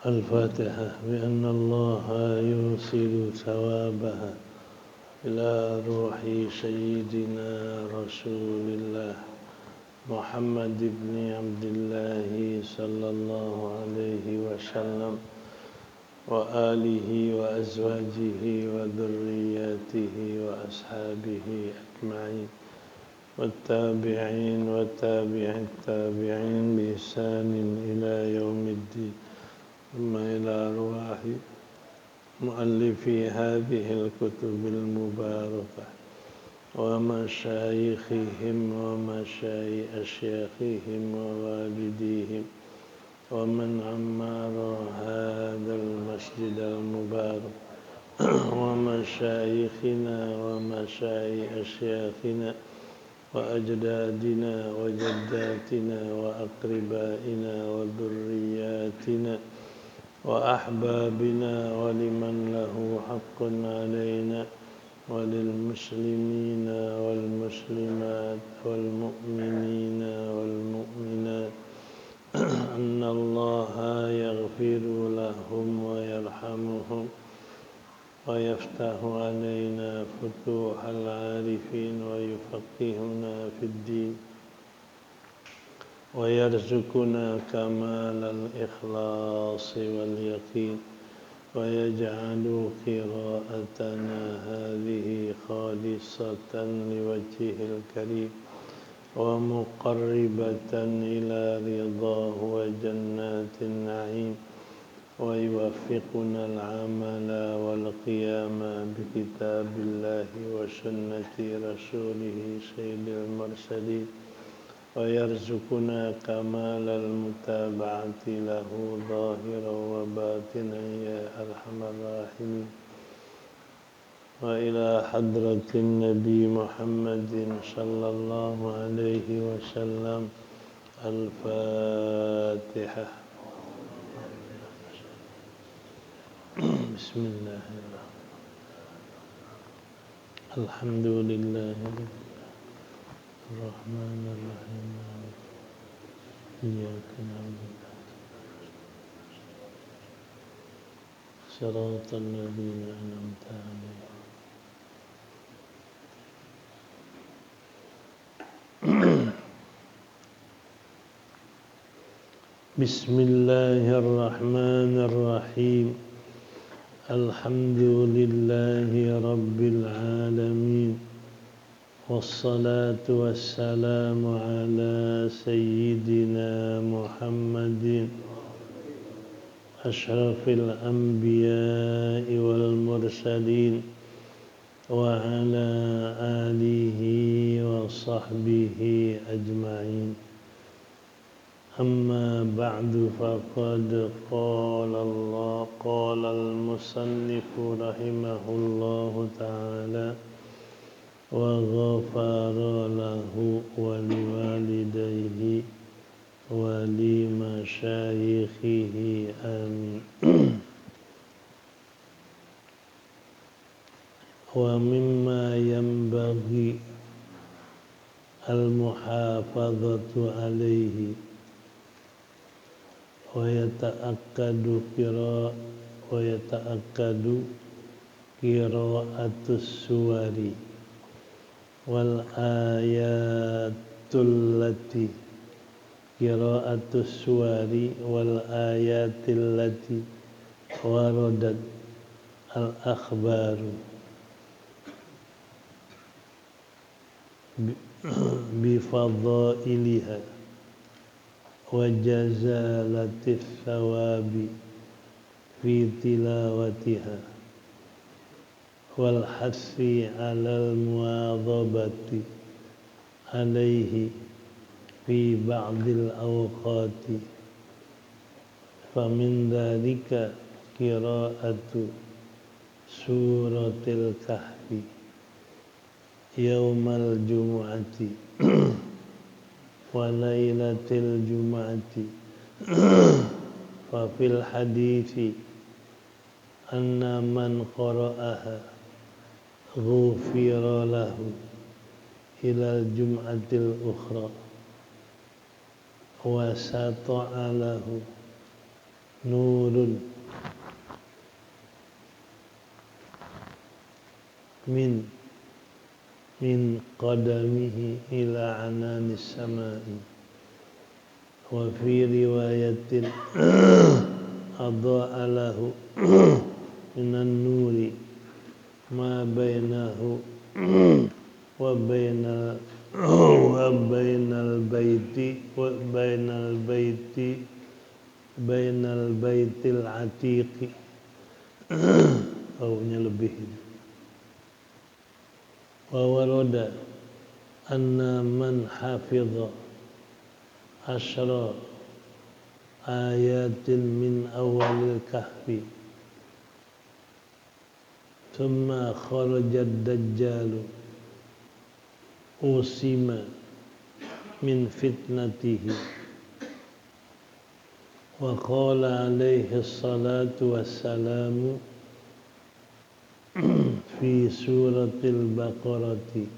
الفاتحة بأن الله يوصل ثوابها إلى روح سيدنا رسول الله محمد بن عبد الله صلى الله عليه وسلم وآله وأزواجه وذرياته وأصحابه أجمعين والتابعين وتابع التابعين بإحسان إلى يوم الدين ثم إلى أرواح مؤلفي هذه الكتب المباركة ومشايخهم ومشايخ أشياخهم ووالديهم ومن عمر هذا المسجد المبارك ومشايخنا ومشايخ أشياخنا وأجدادنا وجداتنا وأقربائنا وذرياتنا وأحبابنا ولمن له حق علينا وللمسلمين والمسلمات والمؤمنين والمؤمنات أن الله يغفر لهم ويرحمهم ويفتح علينا فتوح العارفين ويفقهنا في الدين ويرزقنا كمال الإخلاص واليقين ويجعل قراءتنا هذه خالصة لوجهه الكريم ومقربة إلى رضاه وجنات النعيم ويوفقنا العمل والقيام بكتاب الله وسنة رسوله سيد المرسلين ويرزقنا كمال المتابعة له ظاهرا وباطنا يا أرحم الراحمين وإلى حضرة النبي محمد صلى الله عليه وسلم الفاتحة. بسم الله الحمد لله الرحمن الرحيم إياك نعبد صراط الذين أنعمت عليهم بسم الله الرحمن الرحيم الحمد لله رب العالمين والصلاة والسلام على سيدنا محمد أشرف الأنبياء والمرسلين وعلى آله وصحبه أجمعين أما بعد فقد قال المصنف رحمه الله تعالى وغفر له ولوالديه ولمشايخه آمين. ومما ينبغي المحافظة عليه ويتأكد قراءة السور والآيات التي وردت الأخبار بفضائلها وجزالة الثواب في تلاوتها والحث على المواظبة عليه في بعض الأوقات فمن ذلك قراءة سورة الكهف يوم الجمعة وليلة الجمعة ففي الحديث أن من قرأها غفر له إلى الجمعة الأخرى وسطع له nurun min qadamihi ila ananis samai. Wa fi riwayatin adha'a lahu minan nuri ma bainahu wa bainal baitil atiqi. Awalnya lebih. Wa warada anna man hafidha asyra ayatin min awalil kahfi thumma kharaja ad-dajjalu usima min fitnatihi wa qala alaihi salatu wassalamu fi suratil baqarati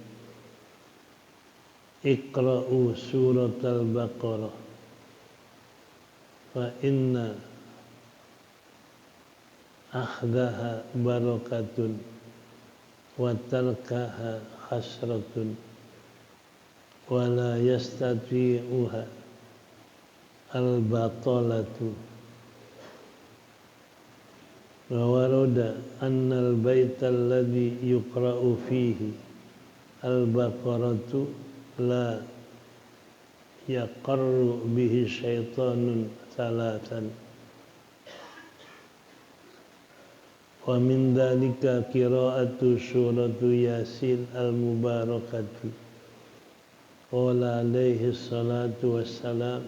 iqra'u suratal baqarah fa inna akhdaha barakatun wa tarkaha hasratun wa la yastati'uha al-batalatu. Wa warada anna al-baita alladhi yuqra'u fihi al-baqaratu la yaqarru bihi syaitanun salatan. Wa min dhalika qira'atu suratu Yasin al-mubarakati. Qala alaihi salatu wassalam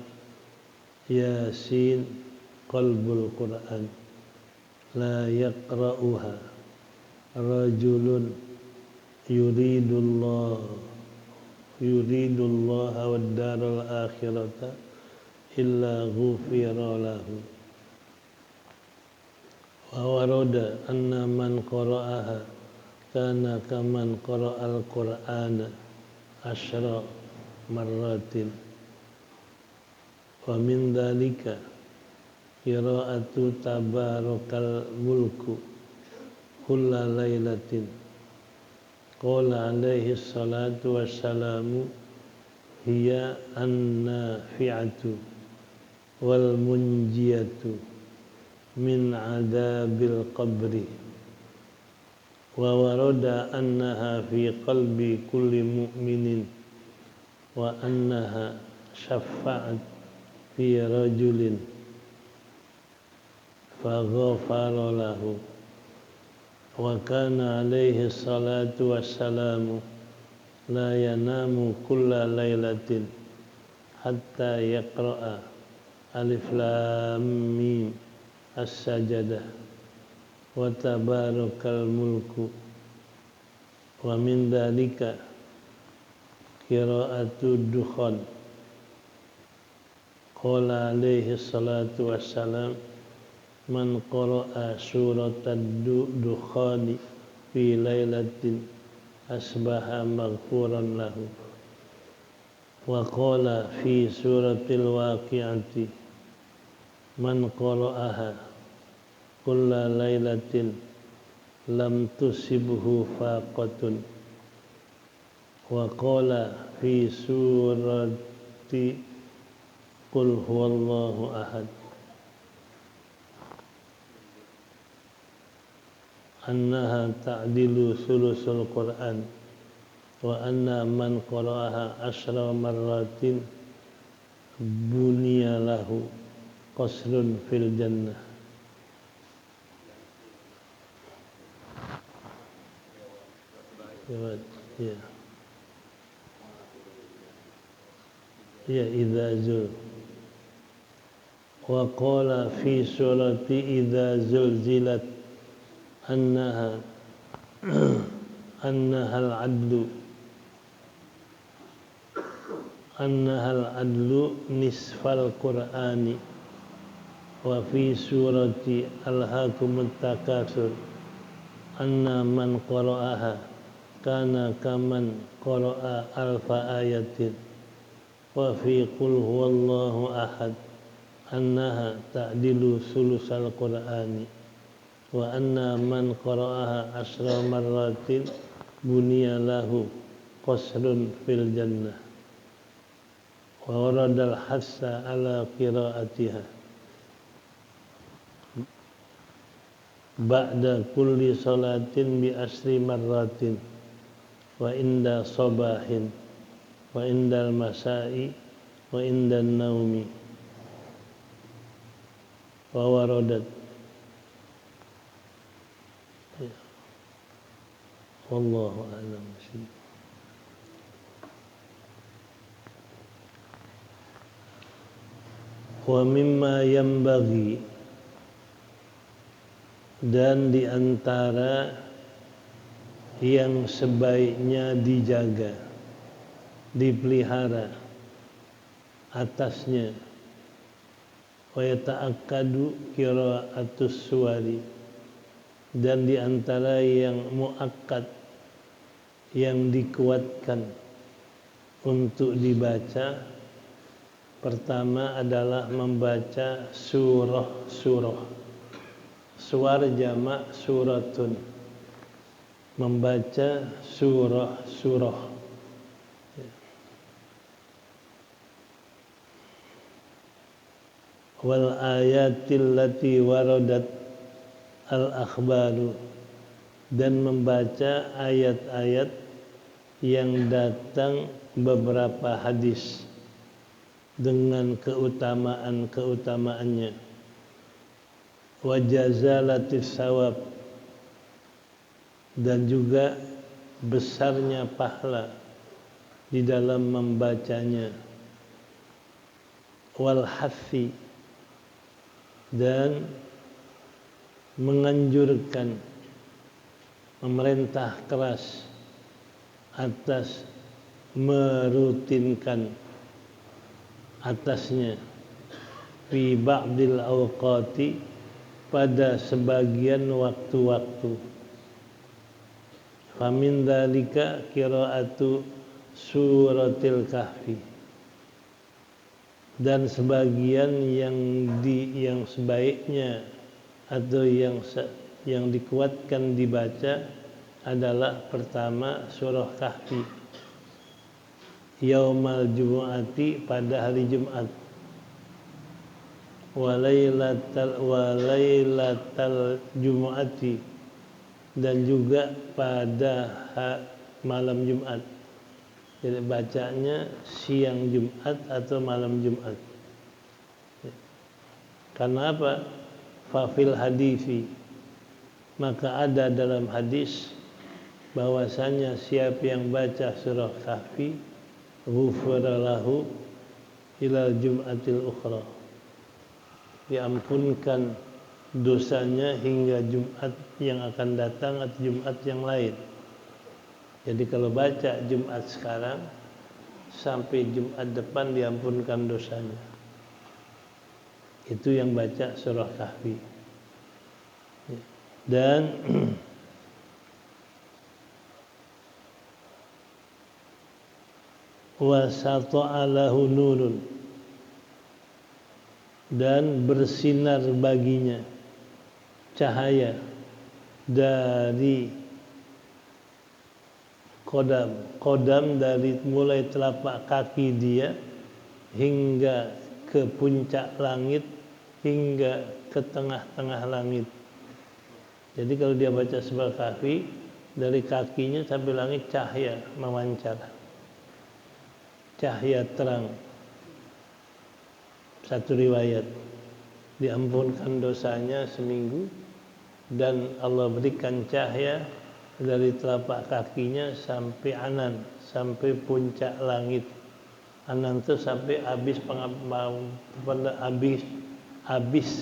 Yasin qalbul Qur'an la yaqra'uha rajulun yuridullah wad daral akhirata illa ghufira lahu. Wa warada anna man qara'aha kana kaman qara'al Qur'ana asyra marratin. Wa min dhalika qira'atu tabarakal mulku kulla lailatin. Qala alaihi salatu wassalamu hiya an-nafi'atu wal munjiyatu min adabil qabri. Wa warada annaha fi qalbi kulli mu'minin wa annaha syafa'at fi rajulin faghafara lahu. Wa kana alaihi salatu wassalamu la yanamu kulla lailatin hatta yaqra'a alif lam mim as-sajadah wa tabarakal mulku. Wa min dhalika qira'atu dukhan. Qala alaihi salatu wassalam man qara'a suratad dukhani fi lailatin asbaha maghfuran lahu. Wa qala fi suratil waqi'ati man qara'aha kulla lailatin lam tusibhu faqatun. Wa qala fi surati qul huwallahu ahad annaha ta'dilu thulusul Qur'an wa anna man qara'aha asyra marratin buniya lahu qasrun fil jannah. Ya idza zul. Wa qala fi surati idza zulzilat annaha al-adlu nisfal Qur'ani. Wa fi surati alhaakumut takatsur anna man qara'aha kana kaman qara'a alfa ayatin. Wa fi qul huwallahu ahad annaha ta'dilu sulusal Qur'ani wa anna man qara'aha asra marratin buniya lahu qasrun fil jannah wa waradal hassa ala qira'atiha ba'da kulli salatin bi asri marratin wa inda sabahin wa indal masai wa indan naumi wa waradat wallahu a'lam bishawab. Wa mimma yanbaghi, dan di antara yang sebaiknya dijaga, dipelihara atasnya, wa yata'akkadu qira'atus suwari, dan di antara yang muakkad, yang dikuatkan untuk dibaca, pertama adalah membaca surah-surah. Suar jamak suratun, membaca surah-surah. Wal ayatil lati waradat al akhbaru, dan membaca ayat-ayat yang datang beberapa hadis dengan keutamaan-keutamaannya. Wa jazalatis sawab, dan juga besarnya pahala di dalam membacanya. Wal hathi, dan menganjurkan, memerintah keras atas merutinkan atasnya fi ba'dil awqati, pada sebagian waktu-waktu. Famin dzalika qira'atu suratil kahfi, dan sebagian yang sebaiknya atau yang dikuatkan dibaca adalah pertama surah kahfi yaumal jumu'ati, pada hari Jumat, walailatal jumu'ati, dan juga pada malam Jumat. Jadi bacanya siang Jumat atau malam Jumat. Karena apa? Fafil hadisi, maka ada dalam hadis bahwasanya siapa yang baca surah kahfi ghufira lahu ilal jum'atil ukhra, diampunkan dosanya hingga Jumat yang akan datang atau Jumat yang lain. Jadi kalau baca Jumat sekarang sampai Jumat depan diampunkan dosanya. Itu yang baca surah kahfi. Dan wa sata'alahu nurun, dan bersinar baginya cahaya dari kodam dari mulai telapak kaki dia hingga ke puncak langit, hingga ke tengah-tengah langit. Jadi kalau dia baca surah kahfi, dari kakinya sampai langit cahaya memancar, cahaya terang. Satu riwayat, diampunkan dosanya seminggu, dan Allah berikan cahaya dari telapak kakinya sampai anan, sampai puncak langit. Anan itu sampai habis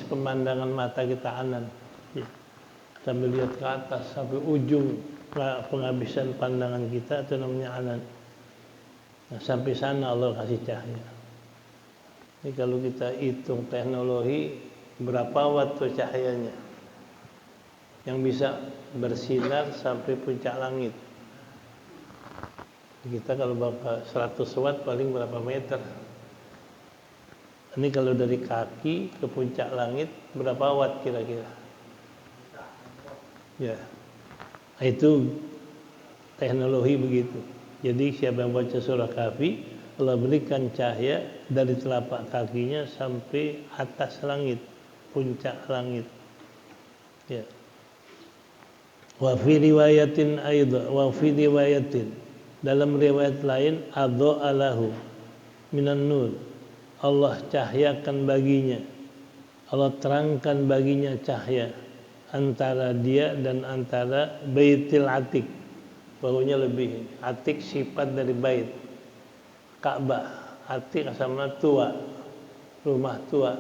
pemandangan mata kita, anan. Ya. Sambil lihat ke atas, sampai ujung penghabisan pandangan kita, itu namanya anan. Nah, sampai sana Allah kasih cahaya. Ini kalau kita hitung teknologi, berapa watt tuh cahayanya yang bisa bersinar sampai puncak langit. Kita kalau bakal 100 watt paling berapa meter? Ini kalau dari kaki ke puncak langit berapa watt kira-kira? Ya, itu teknologi begitu. Jadi siapa yang baca surah Kahfi, Allah berikan cahaya dari telapak kakinya sampai atas langit, puncak langit. Ya. Wa fi riwayatin aidha, wa fi riwayatin, dalam riwayat lain, adha'alahu minan nur, Allah cahyakan baginya, Allah terangkan baginya cahaya antara dia dan antara Baitul Atiq. Baunya lebih, Atiq sifat dari bait, Ka'bah, Atiq sama tua, rumah tua.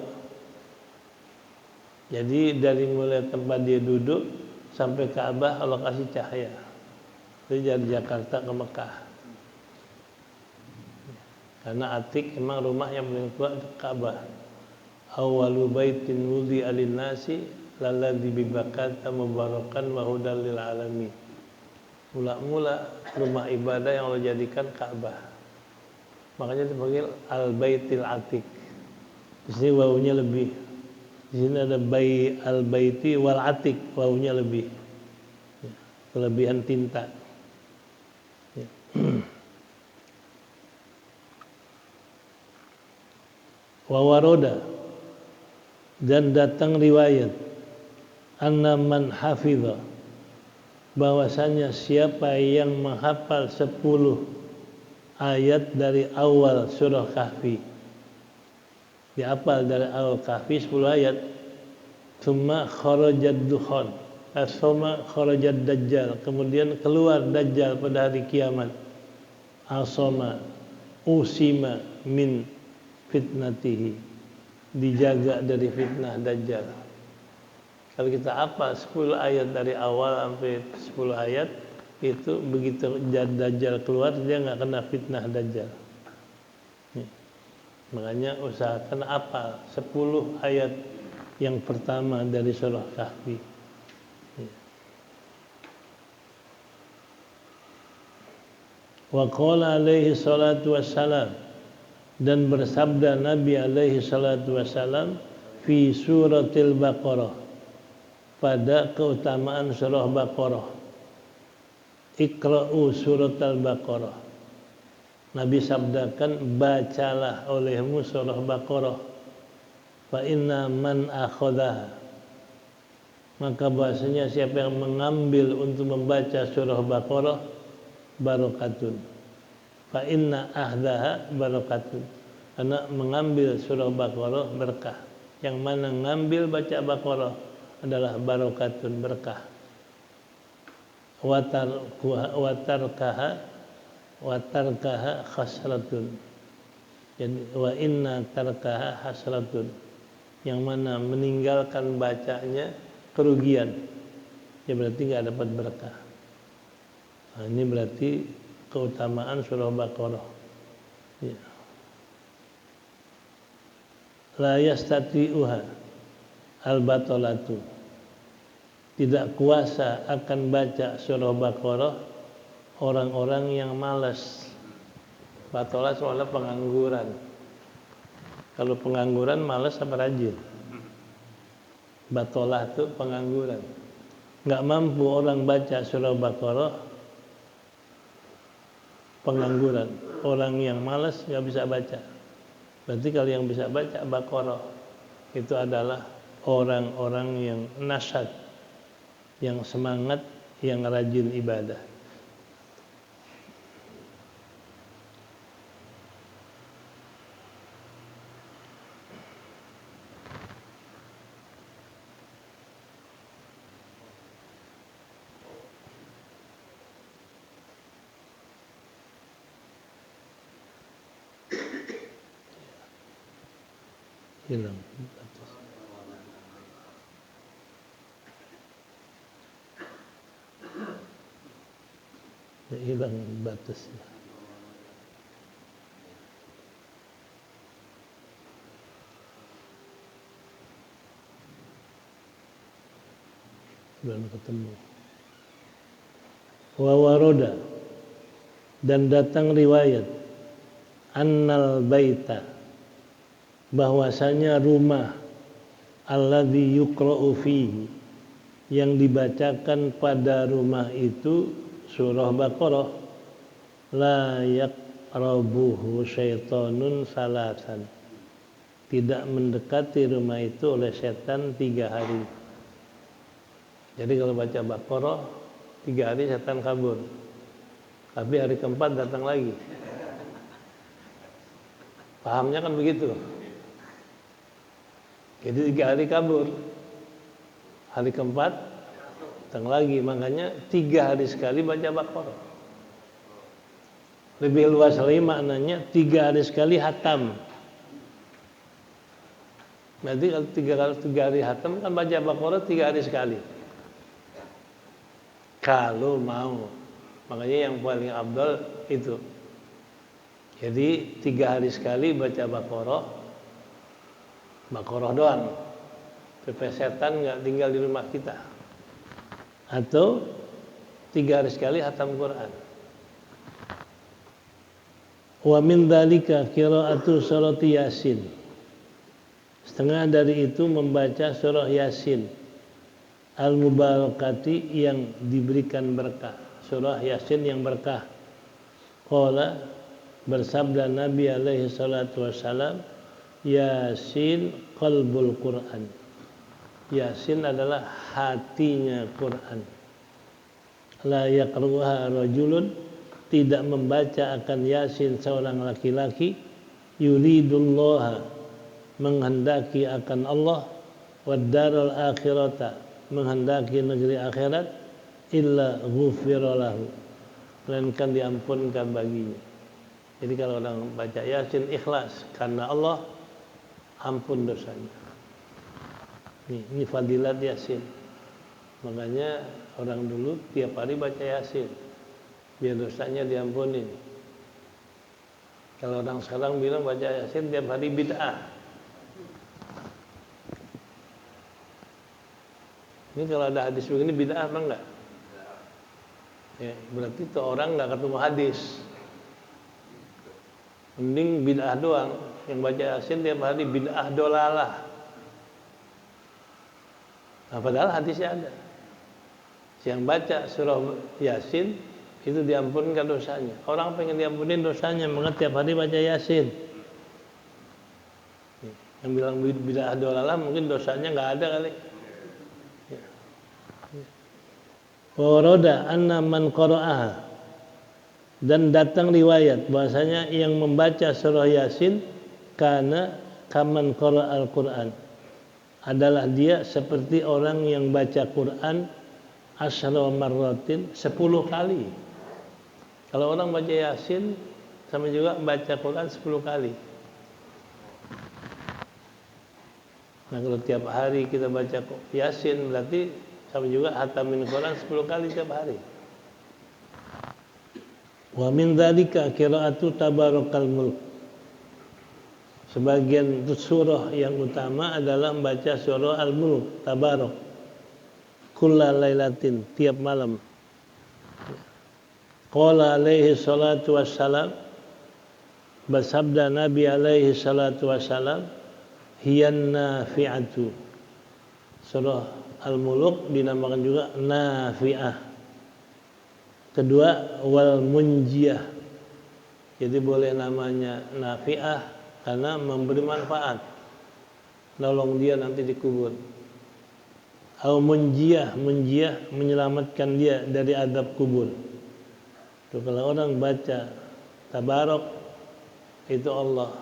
Jadi dari mulai tempat dia duduk sampai Ka'bah Allah kasih cahaya. Itu dari Jakarta ke Mekah. Karena Atiq emang rumah yang paling tua itu Ka'bah. Awwalu baitin wudi'a lin-nasi lalladzi bi Bakkata mubarakan wa hudan lil alamin. Mula-mula rumah ibadah yang Allah jadikan Ka'bah. Makanya dipanggil Al-Baitil Atiq. Di sini wawunya lebih. Di sini ada al-baiti wal atiq, wawunya lebih. Ya, kelebihan tinta. Ya. Wa waroda, dan datang riwayat anna man hafidha, bahwasanya siapa yang menghafal 10 ayat dari awal surah Kahfi, dihafal dari awal Kahfi 10 ayat, thumma kharajad dukhan, thumma kharajad dajjal, kemudian keluar dajjal pada hari kiamat, asama usima min fitnatihi, dijaga dari fitnah dajjal. Kalau kita hafal 10 ayat dari awal sampai 10 ayat, itu begitu dajjal keluar dia nggak kena fitnah dajjal. Makanya usahakan hafal 10 ayat yang pertama dari surah Kahfi. Wa qala alaihi salatu wassalam, dan bersabda Nabi alaihi salatu wassalam fi suratil Baqarah, pada keutamaan surah Baqarah. Iqra'u surat al-Baqarah. Nabi sabdakan, bacalah olehmu surah Baqarah. Fa inna man akhadaha, maka bahasanya siapa yang mengambil untuk membaca surah Baqarah, barakatun. Fa inna ahdaha barakatun, karena mengambil surah Baqarah berkah. Yang mana ngambil baca Baqarah adalah barakatun, berkah. Watarkaha khasratun, jadi wa inna tarkaha hasratun, yang mana meninggalkan bacanya kerugian, ya berarti nggak dapat berkah. Nah, ini berarti keutamaan surah Baqarah. Ya. La yastati'uha al-batalatu, tidak kuasa akan baca surah Baqarah orang-orang yang malas. Batalah soalnya pengangguran. Kalau pengangguran malas apa rajin? Batalah itu pengangguran. Nggak mampu orang baca surah Baqarah, pengangguran. Orang yang malas nggak bisa baca. Berarti kalau yang bisa baca Baqarah itu adalah orang-orang yang nasyad, yang semangat, yang rajin ibadah. Hilang batas. Ya, hilang batasnya. Belum ketemu. Wa waroda, dan datang riwayat annal baita, bahwasanya rumah alladzi yuqra'u fihi, yang dibacakan pada rumah itu surah Baqarah, la yaqrabuhu syaitanun salasan, tidak mendekati rumah itu oleh setan 3 hari. Jadi kalau baca Baqarah 3 hari setan kabur, tapi hari keempat datang lagi. Pahamnya kan begitu. Jadi 3 hari kabur, hari keempat datang lagi. Makanya 3 hari sekali baca Baqarah. Lebih luas lagi maknanya 3 hari sekali hatam. Berarti kalau 3 hari hatam kan baca Baqarah 3 hari sekali. Kalau mau, makanya yang paling afdal itu. Jadi 3 hari sekali baca Baqarah doang. Supaya setan nggak tinggal di rumah kita. Atau 3 hari sekali hatam Quran. Wa min dzalika qiraatu surat Yasin. Setengah dari itu membaca surah Yasin al-mubarakati, yang diberikan berkah. Surah Yasin yang berkah. Qala, bersabda Nabi alaihi salatu wassalam, Yasin qalbul Quran. Yasin adalah hatinya Quran. La yaqra'uha rajulun, tidak membaca akan Yasin seorang laki-laki, yuridullaha, menghendaki akan Allah, wad daral akhirata, menghendaki negeri akhirat, illa ghufira lahu, melainkan diampunkan baginya. Jadi kalau orang baca Yasin ikhlas karena Allah, ampun dosanya. Ini fadilat Yasin. Makanya orang dulu tiap hari baca Yasin biar dosanya diampuni. Kalau orang sekarang bilang baca Yasin tiap hari bid'ah. Ini kalau ada hadis begini bid'ah apa enggak? Ya, berarti itu orang enggak ketemu hadis. Mending bid'ah doang. Yang baca Yasin tiap hari bid'ah dolalah. Nah, padahal hadisnya ada. Yang baca surah Yasin itu diampunkan dosanya. Orang pengen diampunin dosanya, maka tiap hari baca Yasin. Yang bilang bid'ah dolalah mungkin dosanya enggak ada kali. Warada anna man qara'aha, dan datang riwayat bahasanya yang membaca surah Yasin kana kaman qara'al Quran, adalah dia seperti orang yang baca Quran asyra marratin, 10 kali. Kalau orang baca Yasin sama juga baca Quran 10 kali. Nah, kalau tiap hari kita baca Yasin berarti sama juga hatamin Quran 10 kali tiap hari. Wa min dzalika qiraatu tabarakal mulk. Sebagian surah yang utama adalah membaca surah Al-Mulk, Tabarak, kulla lailatin, tiap malam. Qala alaihi salatu wassalam, bersabda Nabi alaihi salatu wassalam, hiyan nafi'atu. Surah Al-Mulk dinamakan juga nafi'ah. Kedua, wal munjiyah. Jadi boleh namanya nafi'ah karena memberi manfaat, nolong dia nanti dikubur. Au munjiyah, munjiyah menyelamatkan dia dari adab kubur. Tuh, kalau orang baca tabarak itu Allah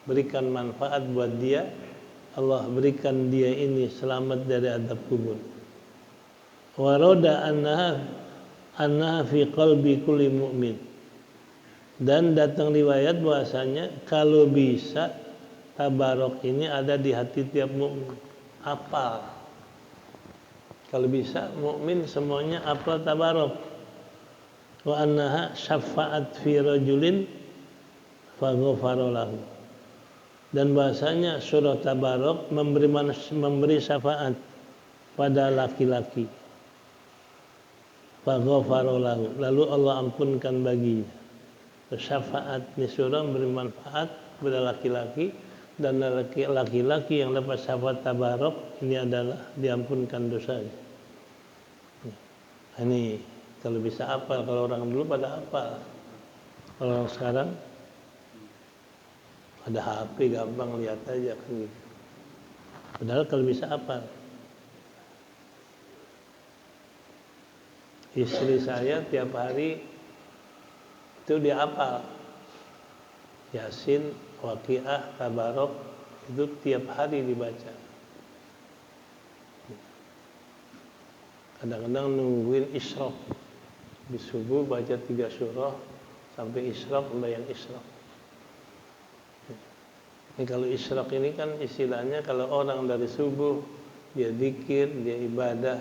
berikan manfaat buat dia, Allah berikan dia ini selamat dari adab kubur. Waroda annaha fi qalbi kulli mu'min. Dan datang riwayat bahasanya kalau bisa tabarok ini ada di hati tiap mukmin. Hafal. Kalau bisa mukmin semuanya hafal tabarok. Wa annaha syafa'at fi rajulin faghfara lahu. Dan bahasanya surah tabarok memberi syafaat pada laki-laki. Faghfara lahu. Lalu Allah ampunkan baginya. Syafaat ini surah memberi manfaat kepada laki-laki, dan laki-laki yang dapat syafaat tabarok ini adalah diampunkan dosanya. Ini kalau bisa hafal, kalau orang dulu pada hafal. Kalau orang sekarang ada HP gampang lihat aja kan gitu. Padahal kalau bisa hafal. Istri saya tiap hari itu dia hafal Yasin, Waqiah, Tabarok itu tiap hari dibaca. Kadang-kadang nungguin Isyraq. Di subuh baca 3 surah sampai Isyraq, membayang Isyraq. Ini kalau Isyraq ini kan istilahnya kalau orang dari subuh dia zikir, dia ibadah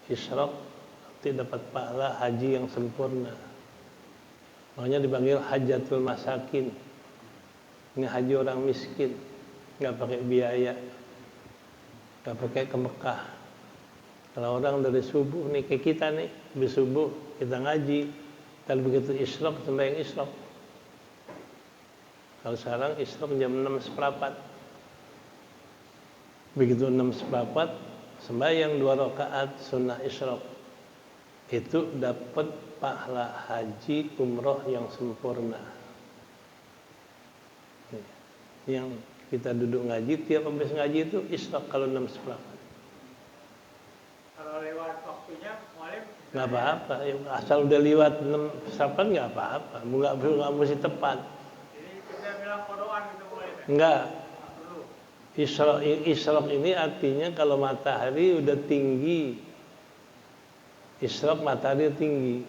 Isyraq nanti dapat pahala haji yang sempurna. Makanya dipanggil hajatul masakin. Ini haji orang miskin, nggak pakai biaya, nggak pakai ke Mekah. Kalau orang dari subuh nih kayak kita nih, habis subuh kita ngaji, dan begitu Isyraq sembahyang Isyraq. Kalau sekarang Isyraq jam 6:15. Begitu 6:15 sembahyang 2 rakaat sunnah Isyraq. Itu dapat pahala haji umroh yang sempurna. Yang kita duduk ngaji, tiap habis ngaji itu Isyraq kalau 6:15. Kalau lewat waktunya, Mualim Nggak apa-apa, asal udah lewat 6:15 nggak apa-apa, nggak mesti tepat. Jadi kita bilang kodoan gitu Mualim ya? Enggak. Isyraq ini artinya kalau matahari udah tinggi. Isyraq matahari tinggi.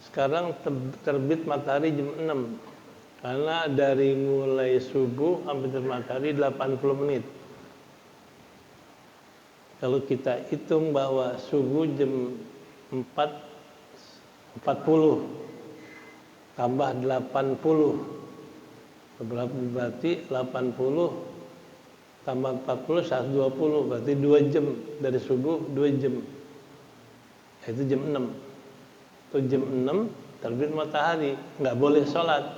Sekarang terbit matahari jam 6. Karena dari mulai subuh sampai terbit matahari 80 menit. Kalau kita hitung bahwa subuh jam 4:40 tambah 80 berarti 80 tambah 40 120 berarti 2 jam dari subuh 2 jam. Itu jam 6. Itu jam 6 terbit matahari, nggak boleh sholat.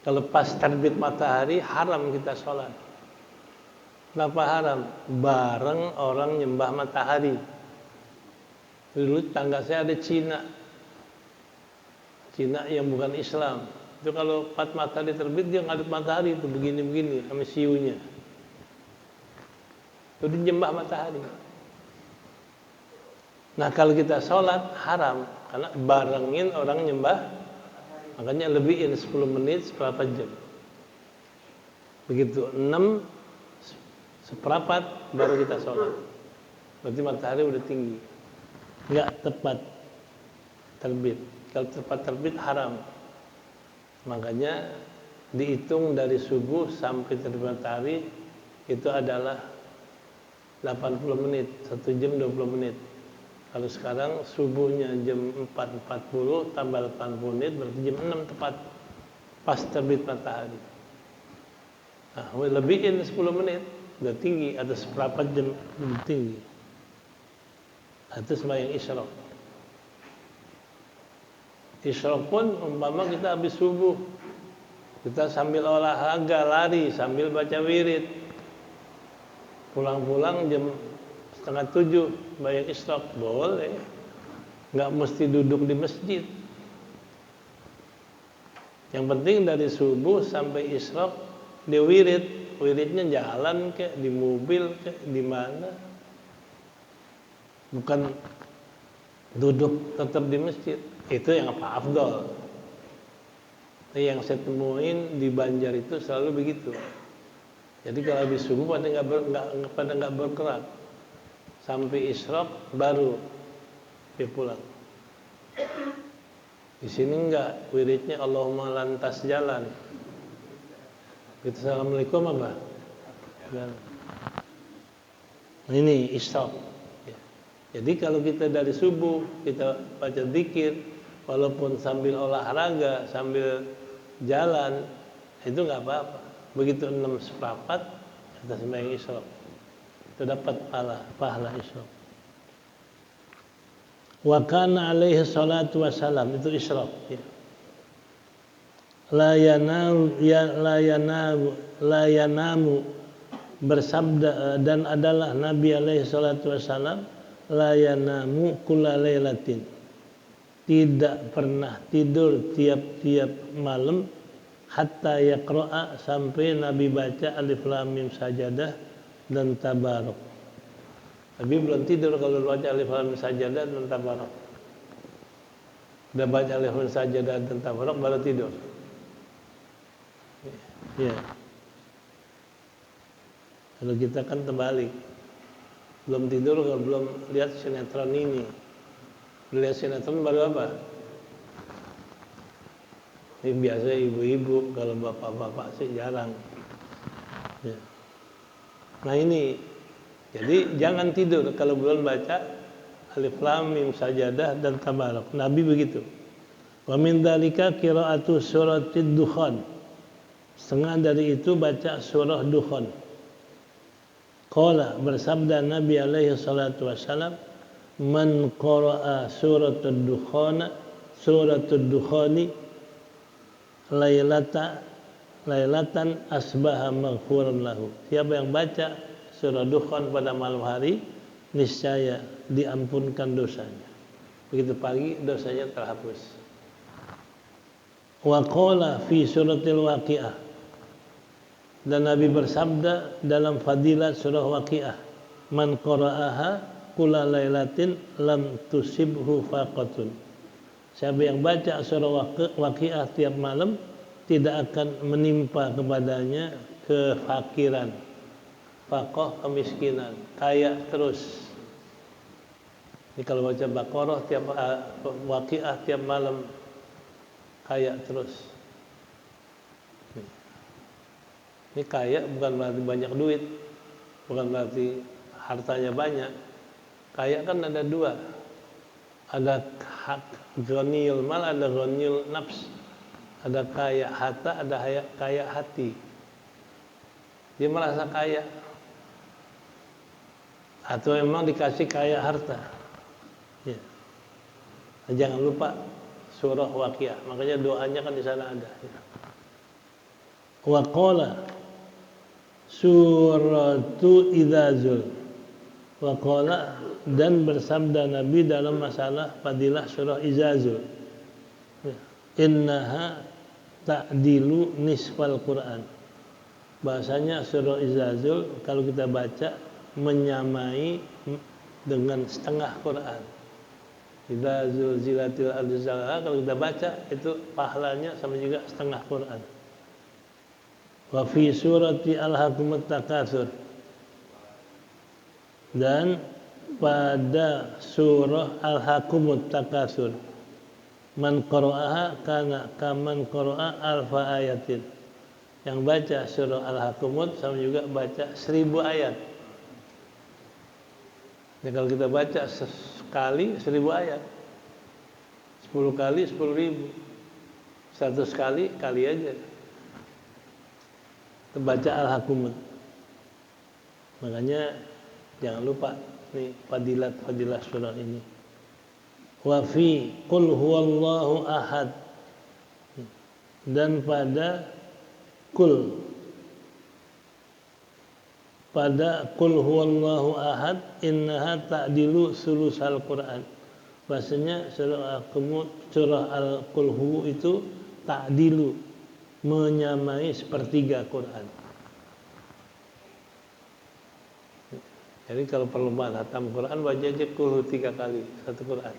Kalau pas terbit matahari haram kita sholat. Kenapa haram? Bareng orang nyembah matahari. Dulu tangga saya ada Cina yang bukan Islam. Itu kalau pas matahari terbit dia ngadep matahari itu begini-begini sama siunya. Itu nyembah matahari. Nah kalau kita sholat haram karena barengin orang nyembah, makanya lebihin 10 menit seberapa jam. Begitu 6:15 baru kita sholat. Berarti matahari udah tinggi, nggak tepat terbit. Kalau tepat terbit haram. Makanya dihitung dari subuh sampai terbit matahari itu adalah 80 menit, 1 jam 20 menit. Kalau sekarang subuhnya jam 4:40 tambah 80 menit berarti jam 6 tepat pas terbit matahari. Nah, lebihin 10 menit udah tinggi, ada seberapa jam lebih tinggi. Itu sembahyang Isyraq. Isyraq pun umpama kita habis subuh, kita sambil olahraga, lari, sambil baca wirid. Pulang-pulang jam 6:30 bayang Isyraq boleh, nggak mesti duduk di masjid. Yang penting dari subuh sampai Isyraq dia wiridnya jalan kayak di mobil kayak di mana, bukan duduk tetap di masjid. Itu yang apa afdol. Yang saya temuin di Banjar itu selalu begitu. Jadi kalau habis subuh pada nggak bergerak. Sampai Isyraq baru dia pulang. Di sini enggak, wiridnya Allahumma lantas jalan. Kita assalamualaikum apa? Ini Isyraq. Jadi kalau kita dari subuh kita baca zikir, walaupun sambil olahraga, sambil jalan, itu nggak apa-apa. Begitu 6:15 kita sembahyang Isyraq. Itu dapat pahala Isyraq. Wa kana alaihi salatu wassalam, itu Isyraq ya. la yanamu bersabda dan adalah Nabi alaihi salatu wasalam la yanamu kulla lailatin, tidak pernah tidur tiap-tiap malam, hatta yaqra'a, sampai Nabi baca alif lam mim sajadah dan tabarok. Nabi belum tidur kalau baca alif lam mim sajadah dan tabarok. Udah baca alif lam mim sajadah dan tabarok baru tidur. Ya. Kalau kita kan terbalik. Belum tidur kalau belum lihat sinetron ini. Lihat sinetron baru apa? Ini biasa ibu-ibu, kalau bapak-bapak sih jarang. Ya. Nah ini, jadi jangan tidur kalau belum baca alif lam mim sajadah dan tabarok. Nabi begitu. Wa min dzalika qiraatu suratid dukhan. Setengah dari itu baca surah Dukhan. Qala, bersabda Nabi alaihi salatu wasalam, man qara'a suratul dukhani lailatan asbaha maghfuran lahu. Siapa yang baca surah Dukhan pada malam hari, niscaya diampunkan dosanya. Begitu pagi dosanya terhapus. Wa qala fi suratil waqiah, dan Nabi bersabda dalam fadilat surah Waqiah, man qara'aha kulla lailatin lam tusibhu faqatun. Siapa yang baca surah Waqiah tiap malam, tidak akan menimpa kepadanya kefakiran, faqah, kemiskinan, kaya terus. Ini kalau baca Baqarah tiap Waqiah tiap malam, kaya terus. Ini kaya bukan berarti banyak duit, bukan berarti hartanya banyak. Kaya kan ada dua, ada ghaniyul mal, ada ghaniyul nafs, ada kaya harta, ada kaya hati. Dia merasa kaya, atau memang dikasih kaya harta. Ya. Nah, jangan lupa surah Waqiah, makanya doanya kan di sana ada. Ya. Wa qala suratu idzazul. Wa qala, dan bersabda Nabi dalam masalah fadilah surah Izzazul, innaha ta'dilu nisfal Quran. Bahasanya surah Izzazul kalau kita baca menyamai dengan setengah Quran. Idzazul zilatil ardu zilzalaha, kalau kita baca itu pahalanya sama juga setengah Quran. Wa fi surati alhaqumut takatsur, dan pada surah alhaqumut takatsur, man qara'aha kana kaman qara'a alfa ayatin. Yang baca surah alhaqumut sama juga baca 1000 ayat. Ya, kalau kita baca sekali 1000 ayat, 10 kali 10.000, 100 kali kali aja. Baca Al-Hakumut. Makanya jangan lupa nih fadilat surah ini. Wa fi qul huwallahu ahad, dan pada qul huwallahu ahad, innaha ta'dilu sulusal Quran. Bahasanya surah Al-Qumut, surah Al-Qul Hu itu ta'dilu, menyamai sepertiga Quran. Jadi kalau perlombaan hatam Quran, baca aja Qul Hu 3 kali satu Quran.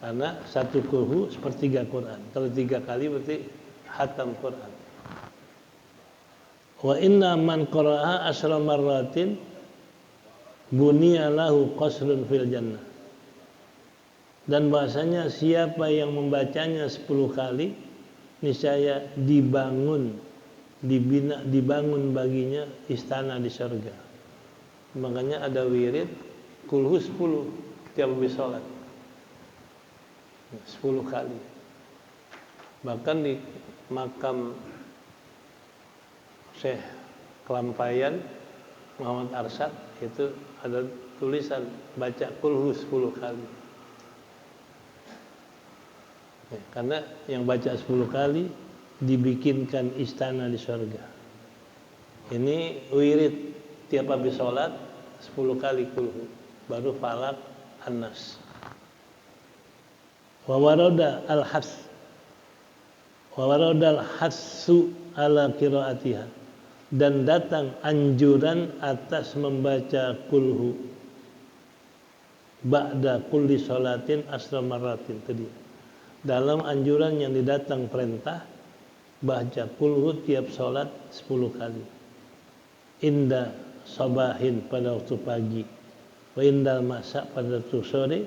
Karena satu Qul Hu sepertiga Quran. Kalau 3 kali berarti hatam Quran. Wa inna man qara'aha asra marratin buniya lahu qasrun fil jannah. Dan bahasanya siapa yang membacanya 10 kali, niscaya dibangun baginya istana di surga. Makanya ada wirid Qul Hu 10 tiap habis sholat, 10 kali. Bahkan di makam Syekh Kelampayan Muhammad Arsyad itu ada tulisan baca Qul Hu 10 kali. Ya, karena yang baca 10 kali dibikinkan istana di surga. Ini wirid tiap habis sholat 10 kali kulhu, baru falak an-nas. Wa warada al-has wa warada al-hassu ala qiraatiha, dan datang anjuran atas membaca kulhu ba'da kulli sholatin asra marratin tadi. Dalam anjuran yang didatang perintah baca kulhu tiap sholat 10 kali. Inda sabahin pada waktu pagi, wa indal masa pada waktu sore,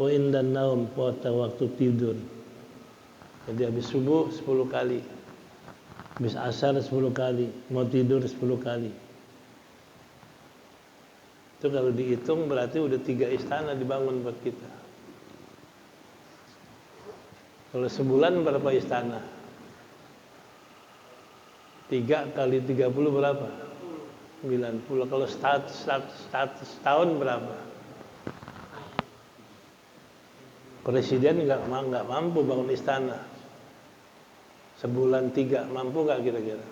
wa indan naum pada waktu tidur. Jadi habis subuh 10 kali, habis asar 10 kali, mau tidur 10 kali. Itu kalau dihitung berarti udah 3 istana dibangun buat kita. Kalau sebulan berapa istana? 3 kali 30 berapa? 90. Kalau setahun berapa? Presiden nggak mampu bangun istana. Sebulan 3 mampu nggak kira-kira?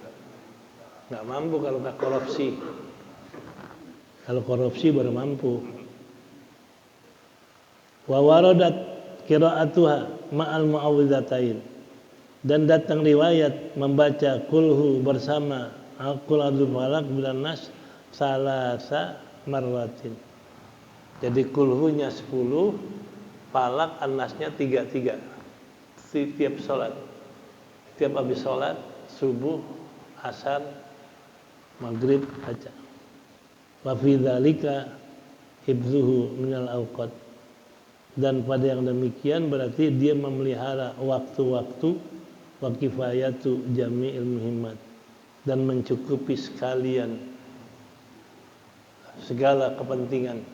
Nggak mampu kalau nggak korupsi. Kalau korupsi baru mampu. Wa waradat qiraatuha ma'al mu'awwidzatain, dan datang riwayat membaca kulhu bersama Qul a'udzu falaq bilan nas salasa marratin. Jadi kulhunya 10, falak an-nasnya 3 tiap sholat. Tiap habis sholat subuh, asar, maghrib baca. Wa fi dzalika hibzuhu minal awqat, dan pada yang demikian berarti dia memelihara waktu-waktu, wa kifayatu jami'il muhimmat, dan mencukupi sekalian segala kepentingan,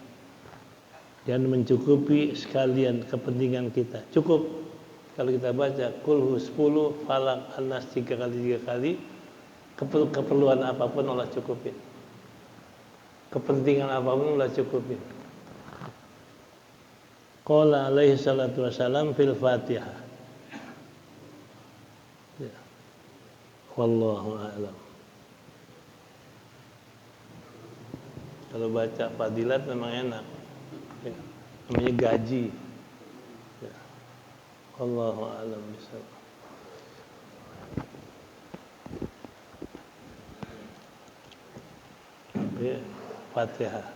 dan mencukupi sekalian kepentingan kita. Cukup kalau kita baca kulhu 10, falak an-nas 3 kali, keperluan apapun Allah cukupin, kepentingan apapun Allah cukupin. Qala alaihi salatu wassalam fil Fatihah. Ya. Wallahu a'lam. Kalau baca fadilat memang enak. Ya. Namanya gaji. Ya. Wallahu a'lam bishawab. Ya, Fatihah.